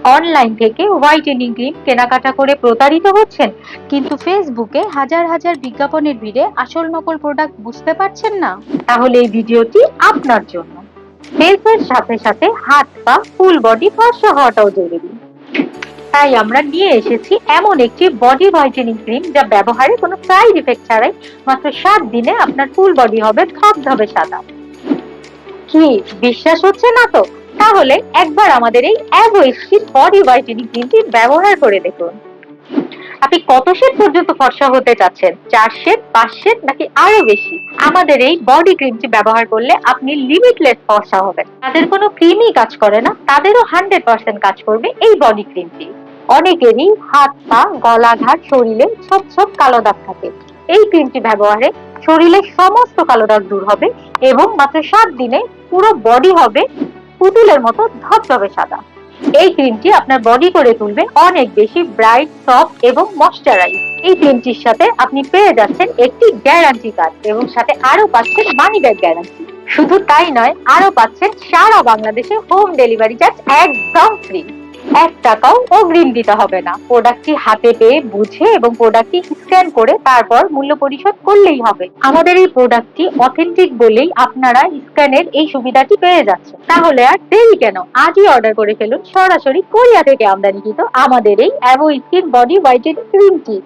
Online থেকে whitening cream কেনাকাটা করে প্রতারিত হচ্ছেন, কিন্তু ফেসবুকে হাজার হাজার বিজ্ঞাপনের ভিড়ে আসল নকল প্রোডাক্ট বুঝতে পারছেন না? তাহলে এই ভিডিওটি আপনার জন্য। ফেসের সাথে সাথে হাত পা ফুল বডি ফর্সা হওয়াটাও জরুরি। তাই আমরা নিয়ে এসেছি এমন একটি বডি হোয়াইটেনিং ক্রিম যা ব্যবহারে কোনো সাইড ইফেক্ট ছাড়াই মাত্র 7 দিনে আপনার ফুল বডি হবে ধবধবে সাদা। কি বিশ্বাস হচ্ছে না তো? তাহলে একবার আমাদের এই অ্যাভো স্কিন বডি হোয়াইটেনিং ক্রিমটি ব্যবহার করে দেখুন। আপনি কত শেড পর্যন্ত ফর্সা হতে চাচ্ছেন? 4 শেড, 5 শেড নাকি আরো বেশি? আমাদের এই বডি ক্রিমটি ব্যবহার করলে আপনি লিমিটলেস ফর্সা হবেন। তাদের কোনো ক্রিমই কাজ করে না, তাদেরও 100% কাজ করবে এই বডি ক্রিমটি। অনেকেরই হাত পা গলা ঘাট শরীরে ছোপ ছোপ কালো দাগ থাকে। এই ক্রিমটি ব্যবহারে শরীরের সমস্ত কালো দাগ দূর হবে এবং মাত্র 7 দিনে পুরো বডি হবে পুতুলের মতো ধবধবে সাদা। এই ক্রিমটি আপনার বডি করে তুলবে অনেক বেশি ব্রাইট, সফট এবং ময়শ্চারাইজ। এই ক্রিমটির সাথে আপনি পেয়ে যাচ্ছেন একটি গ্যারান্টি কার্ড এবং সাথে আরো পাচ্ছেন মানি ব্যাক গ্যারান্টি। শুধু তাই নয়, আরো পাচ্ছেন সারা বাংলাদেশে হোম ডেলিভারি চার্জ একদম ফ্রি। 1 টাকাও অগ্রিম দিতে হবে না। প্রোডাক্টটি হাতে পেয়ে বুঝে এবং প্রোডাক্টটি স্ক্যান করে তারপর মূল্য পরিশোধ করলেই হবে। আমাদের এই প্রোডাক্টটি অথেন্টিক বলেই আপনারা স্ক্যানের এই সুবিধাটি পেয়ে যাচ্ছেন। তাহলে আর দেরি কেন? আজই অর্ডার করে ফেলুন সরাসরি কোরিয়া থেকে আমদানিকৃত আমাদের এই অ্যাভো স্কিন বডি হোয়াইটেনিং ক্রিমটি।